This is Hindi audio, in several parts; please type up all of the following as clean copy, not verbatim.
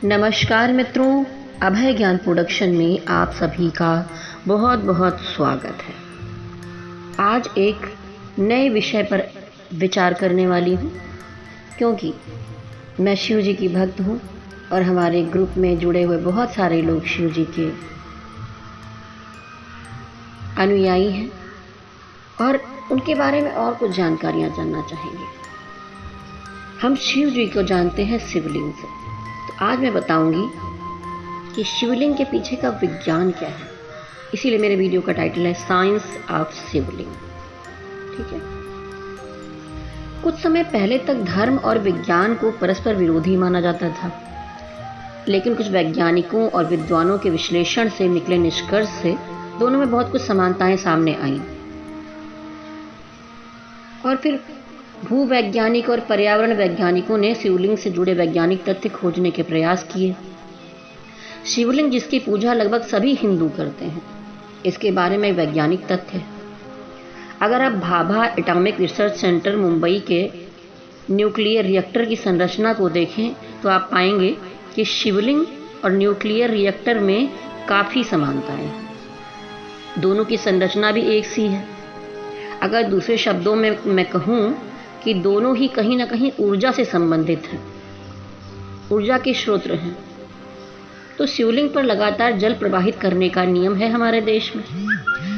नमस्कार मित्रों, अभय ज्ञान प्रोडक्शन में आप सभी का बहुत बहुत स्वागत है। आज एक नए विषय पर विचार करने वाली हूँ, क्योंकि मैं शिव जी की भक्त हूँ और हमारे ग्रुप में जुड़े हुए बहुत सारे लोग शिव जी के अनुयायी हैं और उनके बारे में और कुछ जानकारियाँ जानना चाहेंगे। हम शिव जी को जानते हैं शिवलिंग से, तो आज मैं बताऊंगी कि शिवलिंग के पीछे का विज्ञान क्या है। इसीलिए मेरे वीडियो का टाइटल है साइंस ऑफ शिवलिंग। ठीक है। कुछ समय पहले तक धर्म और विज्ञान को परस्पर विरोधी माना जाता था, लेकिन कुछ वैज्ञानिकों और विद्वानों के विश्लेषण से निकले निष्कर्ष से दोनों में बहुत कुछ समानताएं सामने आईं। और फिर भूवैज्ञानिक और पर्यावरण वैज्ञानिकों ने शिवलिंग से जुड़े वैज्ञानिक तथ्य खोजने के प्रयास किए। शिवलिंग जिसकी पूजा लगभग सभी हिंदू करते हैं, इसके बारे में वैज्ञानिक तथ्य है। अगर आप Bhabha atomic research centre Mumbai के न्यूक्लियर रिएक्टर की संरचना को देखें तो आप पाएंगे कि शिवलिंग और न्यूक्लियर रिएक्टर में काफ़ी समानताएं हैं। दोनों की संरचना भी एक सी है। अगर दूसरे शब्दों में मैं कहूँ कि दोनों ही कहीं ना कहीं ऊर्जा से संबंधित हैं, ऊर्जा के स्रोत हैं। तो शिवलिंग पर लगातार जल प्रवाहित करने का नियम है हमारे देश में।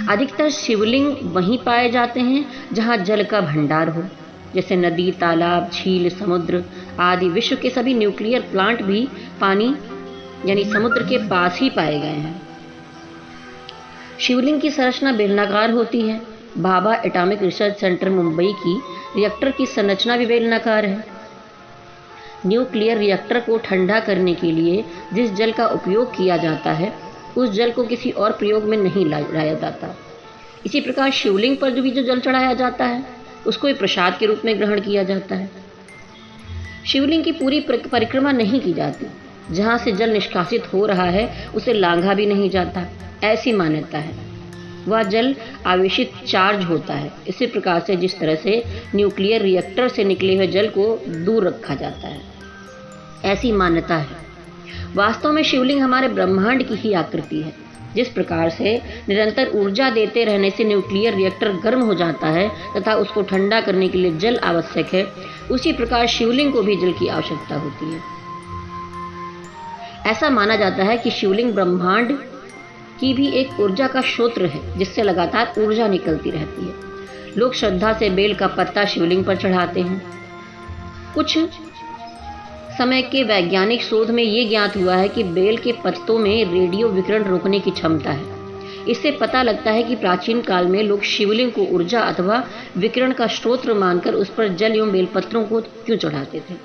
अधिकतर शिवलिंग वहीं पाए जाते हैं जहां जल का भंडार हो, जैसे नदी, तालाब, झील, समुद्र आदि। विश्व के सभी न्यूक्लियर प्लांट भी पानी यानी समुद्र के पास ही पाए गए हैं। शिवलिंग की संरचना बेलनाकार होती है। Bhabha atomic research centre Mumbai की रिएक्टर की संरचना भी बेलनाकार है। न्यूक्लियर रिएक्टर को ठंडा करने के लिए जिस जल का उपयोग किया जाता है, उस जल को किसी और प्रयोग में नहीं लाया जाता। इसी प्रकार शिवलिंग पर जो जल चढ़ाया जाता है, उसको एक प्रसाद के रूप में ग्रहण किया जाता है। शिवलिंग की पूरी परिक्रमा नहीं की जाती। जहाँ से जल निष्कासित हो रहा है उसे लांघा भी नहीं जाता, ऐसी मान्यता है। वह जल आवेशित चार्ज होता है। इसी प्रकार से जिस तरह से न्यूक्लियर रिएक्टर से निकले हुए जल को दूर रखा जाता है, ऐसी मान्यता है। वास्तव में शिवलिंग हमारे ब्रह्मांड की ही आकृति है। जिस प्रकार से निरंतर ऊर्जा देते रहने से न्यूक्लियर रिएक्टर गर्म हो जाता है तथा उसको ठंडा करने के लिए जल आवश्यक है, उसी प्रकार शिवलिंग को भी जल की आवश्यकता होती है। ऐसा माना जाता है कि शिवलिंग ब्रह्मांड की भी एक ऊर्जा का स्रोत है, जिससे लगातार ऊर्जा निकलती रहती है। लोग श्रद्धा से बेल का पत्ता शिवलिंग पर चढ़ाते हैं। कुछ समय के वैज्ञानिक शोध में ये ज्ञात हुआ है कि बेल के पत्तों में रेडियो विकिरण रोकने की क्षमता है। इससे पता लगता है कि प्राचीन काल में लोग शिवलिंग को ऊर्जा अथवा विकिरण का स्रोत मानकर उस पर जल एवं बेलपत्रों को क्यों चढ़ाते थे।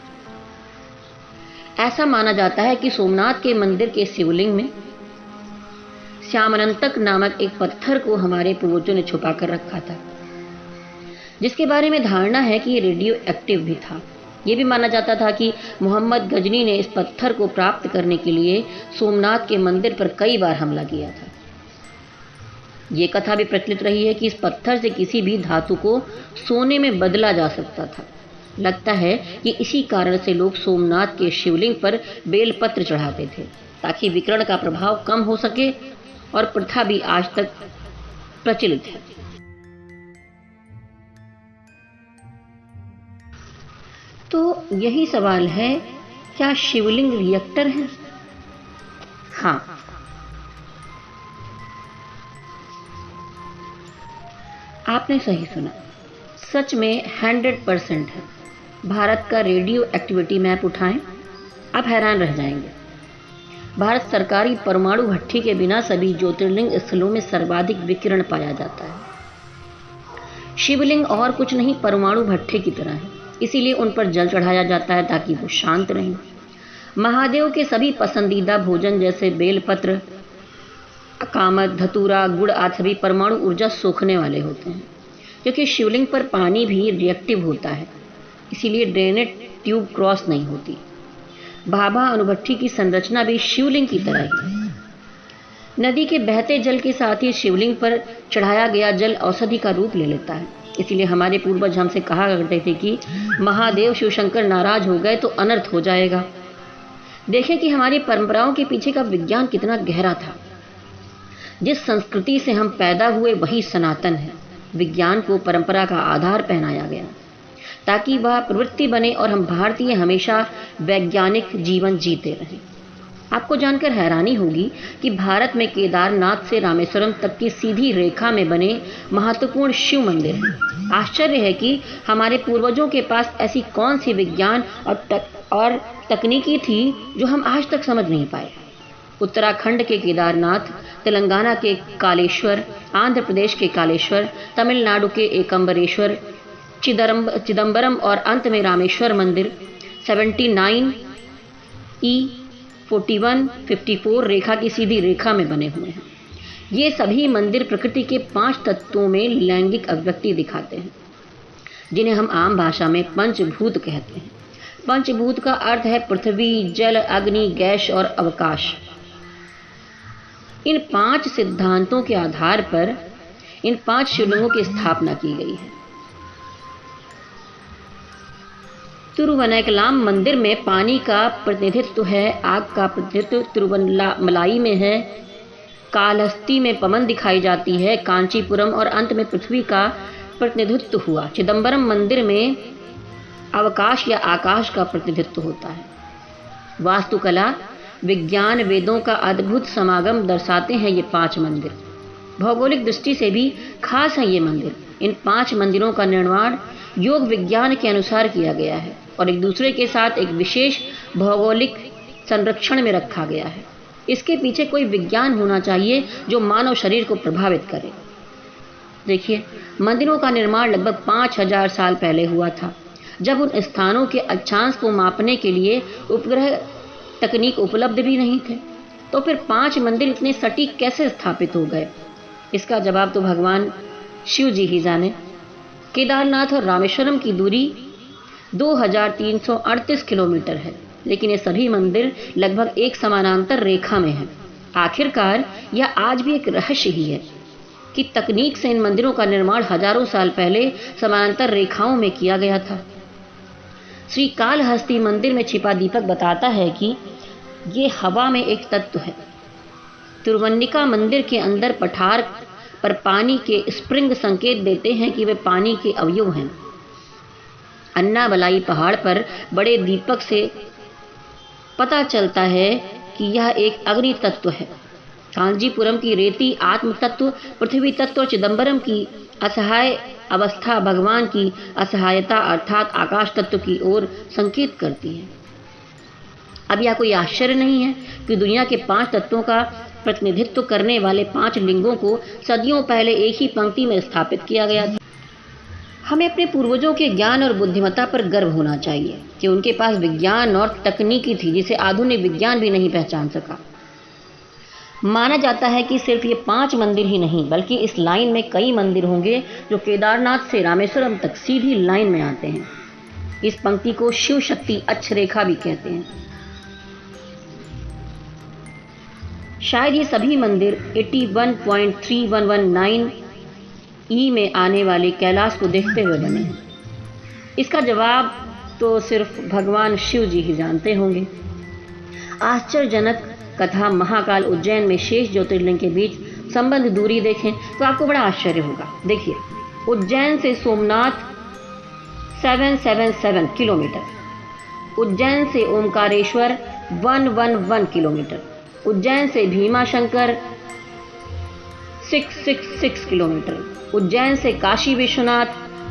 ऐसा माना जाता है कि सोमनाथ के मंदिर के शिवलिंग में श्यामानंतक नामक एक पत्थर को हमारे पूर्वजों ने छुपा कर रखा था, जिसके बारे में धारणा है कि ये रेडियो एक्टिव भी था। ये भी माना जाता था कि मोहम्मद गजनी ने इस पत्थर को प्राप्त करने के लिए सोमनाथ के मंदिर पर कई बार हमला किया था। ये कथा भी प्रचलित रही है कि इस पत्थर से किसी भी धातु को सोने में बदला जा सकता था। लगता है कि इसी कारण से लोग सोमनाथ के शिवलिंग पर बेलपत्र चढ़ाते थे, ताकि विकिरण का प्रभाव कम हो सके, और प्रथा भी आज तक प्रचलित है। तो यही सवाल है, क्या शिवलिंग रिएक्टर है? हाँ, आपने सही सुना। सच में 100% है। भारत का रेडियो एक्टिविटी मैप उठाएं, आप हैरान रह जाएंगे। भारत सरकारी परमाणु भट्ठी के बिना सभी ज्योतिर्लिंग स्थलों में सर्वाधिक विकिरण पाया जाता है। शिवलिंग और कुछ नहीं, परमाणु भट्ठे की तरह है। इसीलिए उन पर जल चढ़ाया जाता है ताकि वो शांत रहें। महादेव के सभी पसंदीदा भोजन जैसे बेलपत्र, कामद, धतूरा, गुड़ आदि सभी परमाणु ऊर्जा सोखने वाले होते हैं। क्योंकि शिवलिंग पर पानी भी रिएक्टिव होता है, इसीलिए ड्रेनेज ट्यूब क्रॉस नहीं होती। भाभा अणुभट्ठी की संरचना भी शिवलिंग की तरह ही है। नदी के बहते जल के साथ ही शिवलिंग पर चढ़ाया गया जल औषधि का रूप ले लेता है। इसीलिए हमारे पूर्वज हमसे कहा करते थे कि महादेव शिवशंकर नाराज हो गए तो अनर्थ हो जाएगा। देखें कि हमारी परंपराओं के पीछे का विज्ञान कितना गहरा था। जिस संस्कृति से हम पैदा हुए वही सनातन है। विज्ञान को परंपरा का आधार पहनाया गया ताकि वह प्रवृत्ति बने और हम भारतीय हमेशा वैज्ञानिक जीवन जीते रहें। आपको जानकर हैरानी होगी कि भारत में केदारनाथ से रामेश्वरम तक की सीधी रेखा में बने महत्वपूर्ण शिव मंदिर हैं। आश्चर्य है कि हमारे पूर्वजों के पास ऐसी कौन सी विज्ञान और तकनीकी थी जो हम आज तक समझ नहीं पाए। उत्तराखंड के केदारनाथ, तेलंगाना के कालेश्वर, आंध्र प्रदेश के कालेश्वर, तमिलनाडु के एकम्बरेश्वर, चिदम्बरम और अंत में रामेश्वर मंदिर 79E4154 रेखा की सीधी रेखा में बने हुए हैं। ये सभी मंदिर प्रकृति के 5 तत्वों में लैंगिक अभिव्यक्ति दिखाते हैं, जिन्हें हम आम भाषा में पंचभूत कहते हैं। पंचभूत का अर्थ है पृथ्वी, जल, अग्नि, गैस और अवकाश। इन 5 सिद्धांतों के आधार पर इन 5 शिवलिंगों की स्थापना की गई है। तिरुवनैकलाम मंदिर में पानी का प्रतिनिधित्व है, आग का प्रतिनिधित्व तिरुवन्नामलाई में है, कालहस्ती में पवन दिखाई जाती है, कांचीपुरम और अंत में पृथ्वी का प्रतिनिधित्व हुआ। चिदम्बरम मंदिर में अवकाश या आकाश का प्रतिनिधित्व होता है। वास्तुकला, विज्ञान, वेदों का अद्भुत समागम दर्शाते हैं ये 5 मंदिर। भौगोलिक दृष्टि से भी खास हैं ये मंदिर। इन 5 मंदिरों का निर्माण योग विज्ञान के अनुसार किया गया है और एक दूसरे के साथ एक विशेष भौगोलिक संरक्षण में रखा गया है। इसके पीछे कोई विज्ञान होना चाहिए जो मानव शरीर को प्रभावित करे। देखिए, मंदिरों का निर्माण लगभग 5000 साल पहले हुआ था, जब उन स्थानों के अक्षांश को मापने के लिए उपग्रह तकनीक उपलब्ध भी नहीं थे। तो फिर 5 मंदिर इतने सटीक कैसे स्थापित हो गए? इसका जवाब तो भगवान शिव जी ही जाने। केदारनाथ और रामेश्वरम की दूरी 2338 किलोमीटर है, लेकिन ये सभी मंदिर लगभग एक समानांतर रेखा में हैं। आखिरकार यह आज भी एक रहस्य ही है कि तकनीक से इन मंदिरों का निर्माण हजारों साल पहले समानांतर रेखाओं में किया गया था। श्री कालहस्ती मंदिर में छिपा दीपक बताता है कि ये हवा में एक तत्व है। तिरुवन्निका मंदिर के अंदर पठार पर पानी के स्प्रिंग संकेत देते हैं कि वे पानी के अवयव हैं। अन्नामलाई पहाड़ पर बड़े दीपक से पता चलता है कि यह एक अग्नि तत्व है। कांजीपुरम की रेती आत्म तत्व, पृथ्वी तत्व और चिदम्बरम की असहाय अवस्था भगवान की असहायता अर्थात आकाश तत्व की ओर संकेत करती है। अब यह कोई आश्चर्य नहीं है कि दुनिया के 5 तत्वों का प्रतिनिधित्व करने वाले 5 लिंगों को सदियों पहले एक ही पंक्ति में स्थापित किया गया था। हमें अपने पूर्वजों के ज्ञान और बुद्धिमत्ता पर गर्व होना चाहिए कि उनके पास विज्ञान और तकनीकी थी जिसे आधुनिक विज्ञान भी नहीं पहचान सका। माना जाता है कि सिर्फ ये 5 मंदिर ही नहीं बल्कि इस लाइन में कई मंदिर होंगे जो केदारनाथ से रामेश्वरम तक सीधी लाइन में आते हैं। इस पंक्ति को शिव शक्ति अक्षरेखा भी कहते हैं। शायद ये सभी मंदिर 81.3119 ई में आने वाले कैलाश को देखते हुए बने हैं। इसका जवाब तो सिर्फ भगवान शिव जी ही जानते होंगे। आश्चर्यजनक कथा महाकाल उज्जैन में शेष ज्योतिर्लिंग के बीच संबंध दूरी देखें तो आपको बड़ा आश्चर्य होगा। देखिए, उज्जैन से सोमनाथ 777 किलोमीटर, उज्जैन से ओमकारेश्वर 111 किलोमीटर, उज्जैन से भीमाशंकर 666 किलोमीटर, उज्जैन से काशी विश्वनाथ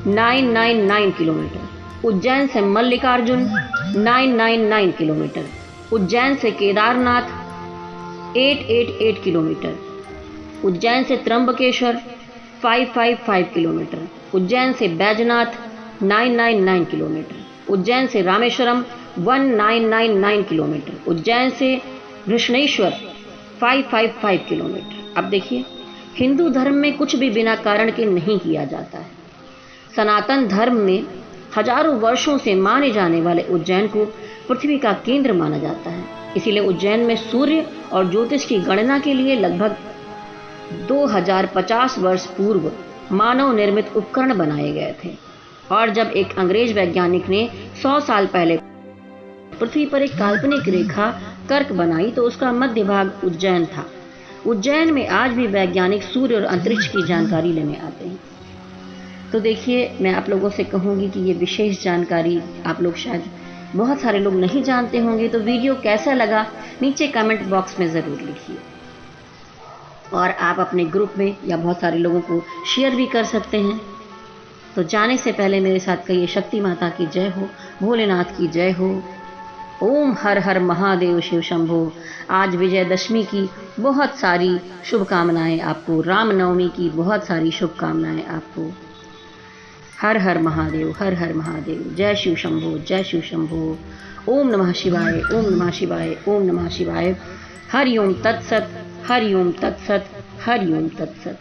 999 किलोमीटर, उज्जैन से मल्लिकार्जुन 999 किलोमीटर, उज्जैन से केदारनाथ 888 किलोमीटर, उज्जैन से त्र्यंबकेश्वर 555 किलोमीटर, उज्जैन से बैजनाथ 999 किलोमीटर, उज्जैन से रामेश्वरम 1999 किलोमीटर, उज्जैन से कृष्णेश्वर 555 किलोमीटर। अब देखिए, हिंदू धर्म में कुछ भी बिना कारण के नहीं किया जाता है। सनातन धर्म में हजारों वर्षों से माने जाने वाले उज्जैन को पृथ्वी का केंद्र माना जाता है। इसीलिए उज्जैन में सूर्य और ज्योतिष की गणना के लिए लगभग 2050 वर्ष पूर्व मानव निर्मित उपकरण बनाए गए थे। और जब एक अंग्रेज वैज्ञानिक ने 100 साल पहले पृथ्वी पर एक काल्पनिक रेखा कर्क बनाई तो उसका मध्य भाग उज्जैन था। उज्जैन में आज भी वैज्ञानिक सूर्य और अंतरिक्ष की जानकारी लेने आते हैं। तो देखिए, मैं आप लोगों से कहूँगी कि ये विशेष जानकारी आप लोग शायद बहुत सारे लोग नहीं जानते होंगे। तो वीडियो कैसा लगा नीचे कमेंट बॉक्स में ज़रूर लिखिए, और आप अपने ग्रुप में या बहुत सारे लोगों को शेयर भी कर सकते हैं। तो जाने से पहले मेरे साथ कहिए, शक्ति माता की जय हो, भोलेनाथ की जय हो। ओम हर हर महादेव शिव शंभो। आज विजयदशमी की बहुत सारी शुभकामनाएं आपको, रामनवमी की बहुत सारी शुभकामनाएं आपको। हर हर महादेव, हर हर महादेव। जय शिव शंभो, जय शिव शंभो। ओम नमः शिवाय, ओम नमः शिवाय, ओम नमः शिवाय। हरि ओम तत्सत, हरि ओम तत्सत, हरि ओम तत्सत।